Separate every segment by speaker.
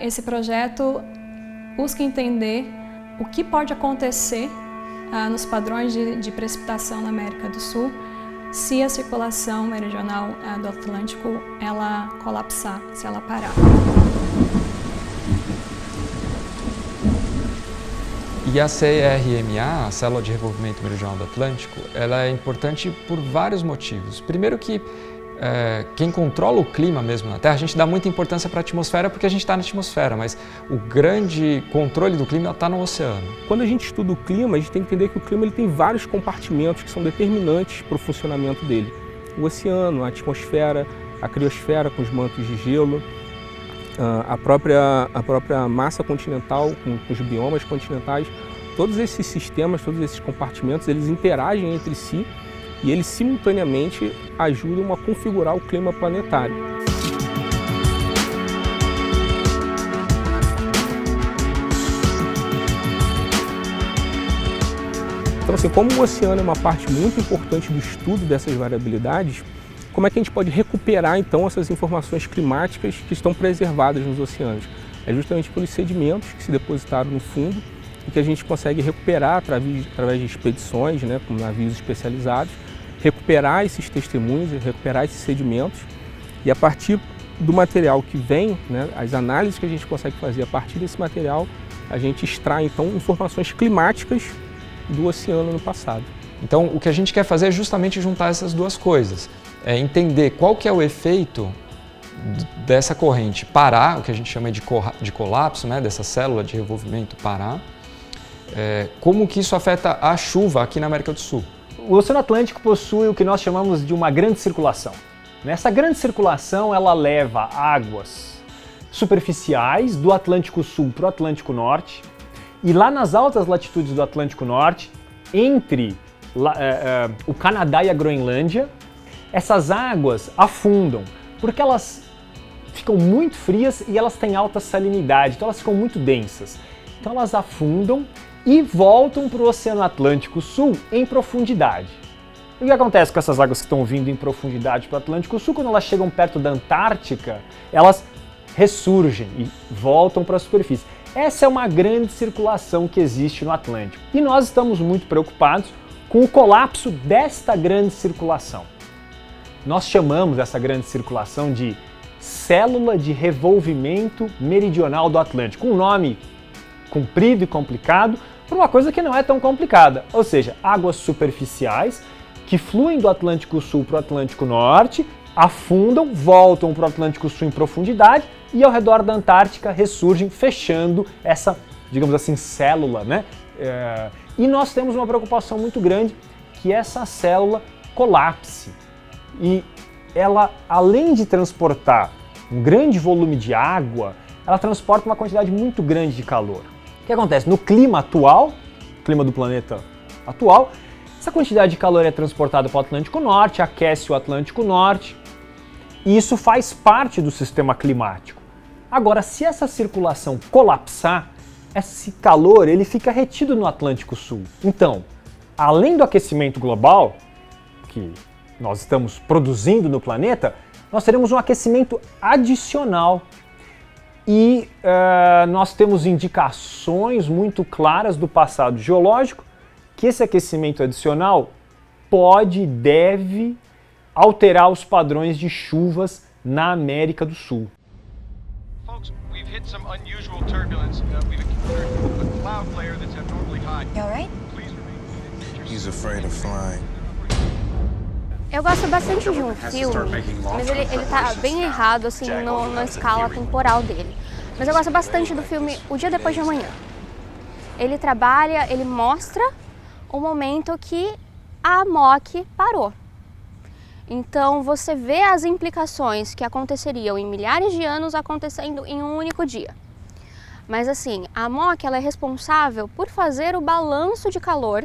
Speaker 1: Esse projeto busca entender o que pode acontecer nos padrões de precipitação na América do Sul se a circulação meridional do Atlântico ela colapsar, se ela parar.
Speaker 2: E a CRMA, a Célula de Revolvimento Meridional do Atlântico, ela é importante por vários motivos. Primeiro que quem controla o clima mesmo na Terra, a gente dá muita importância para a atmosfera porque a gente está na atmosfera, mas o grande controle do clima está no oceano.
Speaker 3: Quando a gente estuda o clima, a gente tem que entender que o clima ele tem vários compartimentos que são determinantes para o funcionamento dele. O oceano, a atmosfera, a criosfera com os mantos de gelo, a própria massa continental com os biomas continentais, todos esses sistemas, todos esses compartimentos, eles interagem entre si e eles simultaneamente ajudam a configurar o clima planetário. Então, assim, como o oceano é uma parte muito importante do estudo dessas variabilidades, como é que a gente pode recuperar, então, essas informações climáticas que estão preservadas nos oceanos? É justamente pelos sedimentos que se depositaram no fundo e que a gente consegue recuperar através de expedições, né, com navios especializados, recuperar esses testemunhos, recuperar esses sedimentos e a partir do material que vem, né, as análises que a gente consegue fazer a partir desse material, a gente extrai, então, informações climáticas do oceano no passado.
Speaker 2: Então, o que a gente quer fazer é justamente juntar essas duas coisas. É entender qual que é o efeito dessa corrente parar, o que a gente chama de colapso, né, dessa célula de revolvimento parar, como que isso afeta a chuva aqui na América do Sul.
Speaker 4: O Oceano Atlântico possui o que nós chamamos de uma grande circulação. Nessa grande circulação, ela leva águas superficiais do Atlântico Sul para o Atlântico Norte, e lá nas altas latitudes do Atlântico Norte, entre o Canadá e a Groenlândia, essas águas afundam, porque elas ficam muito frias e elas têm alta salinidade, então elas ficam muito densas. Então elas afundam e voltam para o Oceano Atlântico Sul em profundidade. E o que acontece com essas águas que estão vindo em profundidade para o Atlântico Sul? Quando elas chegam perto da Antártica, elas ressurgem e voltam para a superfície. Essa é uma grande circulação que existe no Atlântico. E nós estamos muito preocupados com o colapso desta grande circulação. Nós chamamos essa grande circulação de Célula de Revolvimento Meridional do Atlântico, um nome comprido e complicado por uma coisa que não é tão complicada, ou seja, águas superficiais que fluem do Atlântico Sul para o Atlântico Norte, afundam, voltam para o Atlântico Sul em profundidade e ao redor da Antártica ressurgem, fechando essa, digamos assim, célula, né? E nós temos uma preocupação muito grande que essa célula colapse. E ela, além de transportar um grande volume de água, ela transporta uma quantidade muito grande de calor. O que acontece? No clima atual, clima do planeta atual, essa quantidade de calor é transportada para o Atlântico Norte, aquece o Atlântico Norte, e isso faz parte do sistema climático. Agora, se essa circulação colapsar, esse calor ele fica retido no Atlântico Sul. Então, além do aquecimento global, que nós estamos produzindo no planeta, nós teremos um aquecimento adicional. E nós temos indicações muito claras do passado geológico que esse aquecimento adicional pode e deve alterar os padrões de chuvas na América do Sul.
Speaker 5: Folks, we've hit some unusual turbulence. We've encountered a cloud layer that's abnormally high.
Speaker 6: You all right?
Speaker 5: Please remain.
Speaker 7: He's afraid of flying.
Speaker 6: Eu gosto bastante de um filme, mas ele tá bem errado assim na escala temporal dele. Mas eu gosto bastante do filme O Dia Depois de Amanhã. Ele mostra o momento que a AMOC parou. Então você vê as implicações que aconteceriam em milhares de anos acontecendo em um único dia. Mas assim, a AMOC ela é responsável por fazer o balanço de calor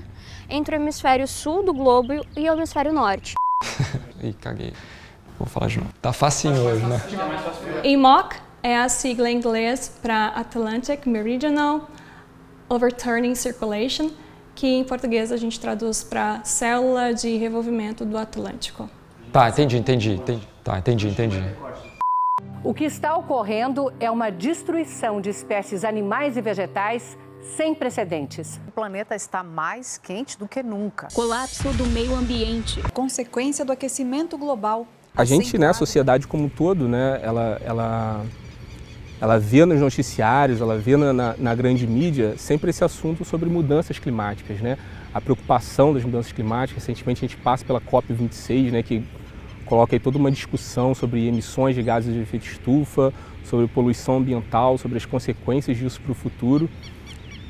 Speaker 6: entre o hemisfério sul do globo e o hemisfério norte.
Speaker 2: Ih, caguei. Vou falar de novo. Tá facinho hoje, né?
Speaker 1: AMOC é a sigla em inglês para Atlantic Meridional Overturning Circulation, que em português a gente traduz para Célula de Revolvimento do Atlântico.
Speaker 2: Tá, entendi. Tá, entendi.
Speaker 7: O que está ocorrendo é uma destruição de espécies animais e vegetais sem precedentes.
Speaker 8: O planeta está mais quente do que nunca.
Speaker 9: Colapso do meio ambiente.
Speaker 10: Consequência do aquecimento global.
Speaker 3: A gente, né, a sociedade como um todo, né, ela vê nos noticiários, ela vê na grande mídia sempre esse assunto sobre mudanças climáticas, né? A preocupação das mudanças climáticas. Recentemente a gente passa pela COP26, né, que coloca aí toda uma discussão sobre emissões de gases de efeito estufa, sobre poluição ambiental, sobre as consequências disso para o futuro.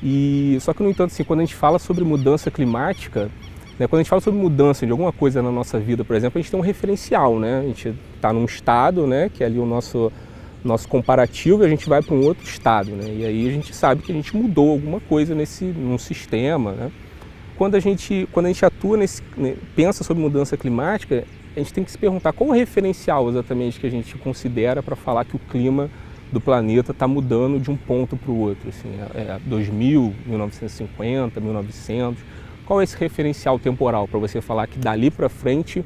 Speaker 3: E só que, no entanto, assim, quando a gente fala sobre mudança climática, né, quando a gente fala sobre mudança de alguma coisa na nossa vida, por exemplo, a gente tem um referencial, né? A gente está num estado, né, que é ali o nosso comparativo, e a gente vai para um outro estado, né? E aí a gente sabe que a gente mudou alguma coisa num sistema, né? Quando a gente atua pensa sobre mudança climática, a gente tem que se perguntar qual o referencial exatamente que a gente considera para falar que o clima do planeta está mudando de um ponto para o outro, assim, 2000, 1950, 1900, qual é esse referencial temporal para você falar que dali para frente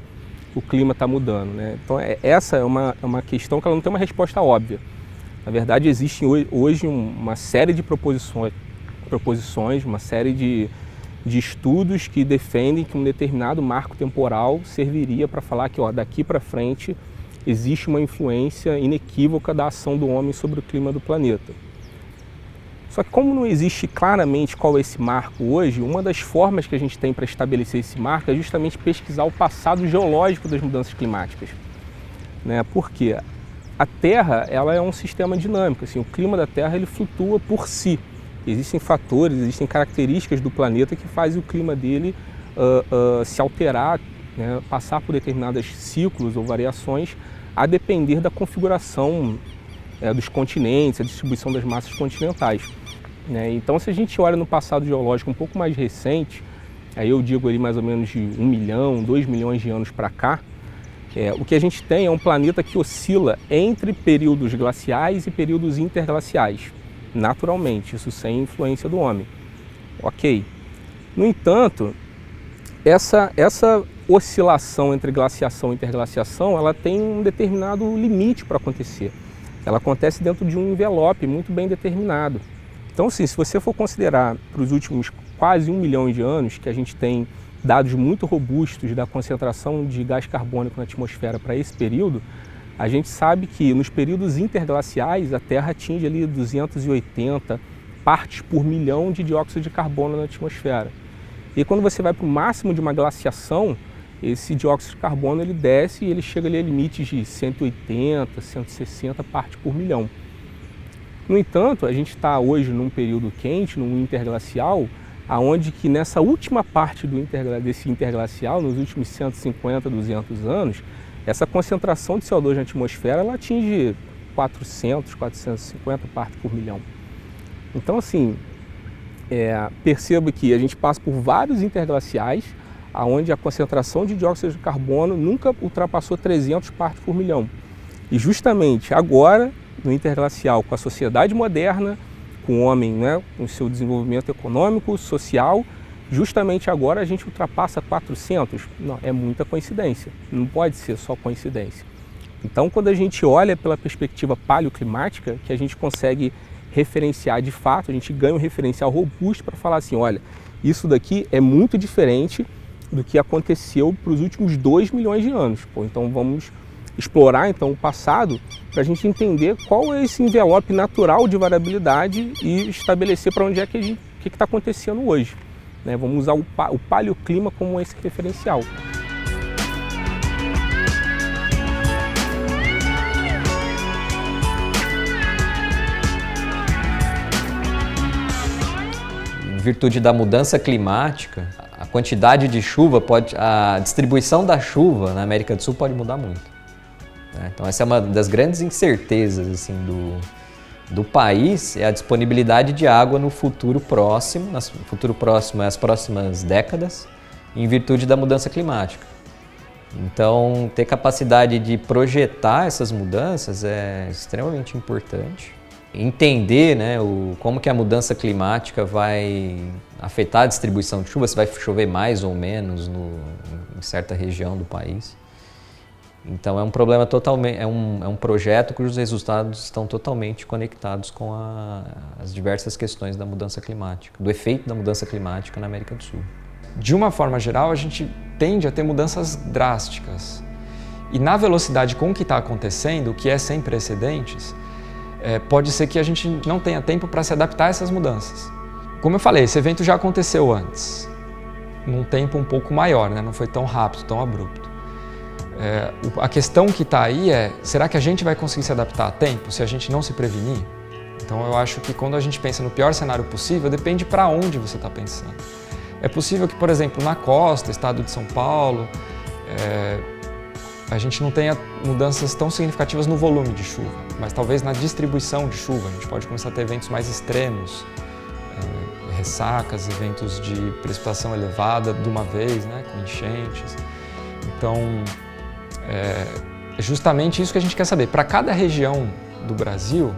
Speaker 3: o clima está mudando, né? Então essa é uma questão que ela não tem uma resposta óbvia. Na verdade, existe hoje uma série de proposições, uma série de estudos que defendem que um determinado marco temporal serviria para falar que, ó, daqui para frente existe uma influência inequívoca da ação do homem sobre o clima do planeta. Só que como não existe claramente qual é esse marco hoje, uma das formas que a gente tem para estabelecer esse marco é justamente pesquisar o passado geológico das mudanças climáticas, né? Porque a Terra, ela é um sistema dinâmico, assim, o clima da Terra ele flutua por si. Existem fatores, existem características do planeta que fazem o clima dele se alterar, né, passar por determinados ciclos ou variações, a depender da configuração dos continentes, a distribuição das massas continentais, né? Então, se a gente olha no passado geológico um pouco mais recente, aí eu digo ali mais ou menos de 1 milhão, 2 milhões de anos para cá, o que a gente tem é um planeta que oscila entre períodos glaciais e períodos interglaciais. Naturalmente, isso sem influência do homem. Ok. No entanto, essa oscilação entre glaciação e interglaciação, ela tem um determinado limite para acontecer. Ela acontece dentro de um envelope muito bem determinado. Então, assim, se você for considerar para os últimos quase 1 milhão de anos, que a gente tem dados muito robustos da concentração de gás carbônico na atmosfera para esse período, a gente sabe que nos períodos interglaciais a Terra atinge ali 280 partes por milhão de dióxido de carbono na atmosfera. E quando você vai para o máximo de uma glaciação, esse dióxido de carbono ele desce e ele chega ali a limites de 180, 160 partes por milhão. No entanto, a gente está hoje num período quente, num interglacial, aonde que nessa última parte desse interglacial, nos últimos 150, 200 anos, essa concentração de CO2 na atmosfera ela atinge 400, 450 partes por milhão. Então, assim, perceba que a gente passa por vários interglaciais, onde a concentração de dióxido de carbono nunca ultrapassou 300 partes por milhão. E justamente agora, no interglacial, com a sociedade moderna, com o homem, né, com o seu desenvolvimento econômico, social, justamente agora a gente ultrapassa 400. Não, é muita coincidência, não pode ser só coincidência. Então, quando a gente olha pela perspectiva paleoclimática, que a gente consegue referenciar de fato, a gente ganha um referencial robusto para falar assim, olha, isso daqui é muito diferente do que aconteceu para os últimos 2 milhões de anos. Pô, então vamos explorar então o passado para a gente entender qual é esse envelope natural de variabilidade e estabelecer para onde é que está acontecendo hoje. Né? Vamos usar o paleoclima como esse referencial.
Speaker 2: Em virtude da mudança climática, a quantidade de chuva a distribuição da chuva na América do Sul pode mudar muito. Né? Então essa é uma das grandes incertezas assim, do país, é a disponibilidade de água no futuro próximo, nas próximas décadas, em virtude da mudança climática. Então ter capacidade de projetar essas mudanças é extremamente importante. Entender, né, como que a mudança climática vai afetar a distribuição de chuva, se vai chover mais ou menos em certa região do país.
Speaker 11: Então é um problema totalmente, é um projeto cujos resultados estão totalmente conectados com as diversas questões da mudança climática, do efeito da mudança climática na América do Sul.
Speaker 2: De uma forma geral, a gente tende a ter mudanças drásticas. E na velocidade com que está acontecendo, o que é sem precedentes, pode ser que a gente não tenha tempo para se adaptar a essas mudanças. Como eu falei, esse evento já aconteceu antes, num tempo um pouco maior, né? Não foi tão rápido, tão abrupto. A questão que está aí é, será que a gente vai conseguir se adaptar a tempo se a gente não se prevenir? Então eu acho que quando a gente pensa no pior cenário possível, depende para onde você está pensando. É possível que, por exemplo, na costa, estado de São Paulo, a gente não tenha mudanças tão significativas no volume de chuva, mas talvez na distribuição de chuva. A gente pode começar a ter eventos mais extremos, ressacas, eventos de precipitação elevada de uma vez, né, com enchentes. Então, é justamente isso que a gente quer saber. Para cada região do Brasil,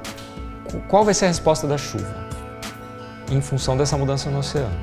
Speaker 2: qual vai ser a resposta da chuva em função dessa mudança no oceano?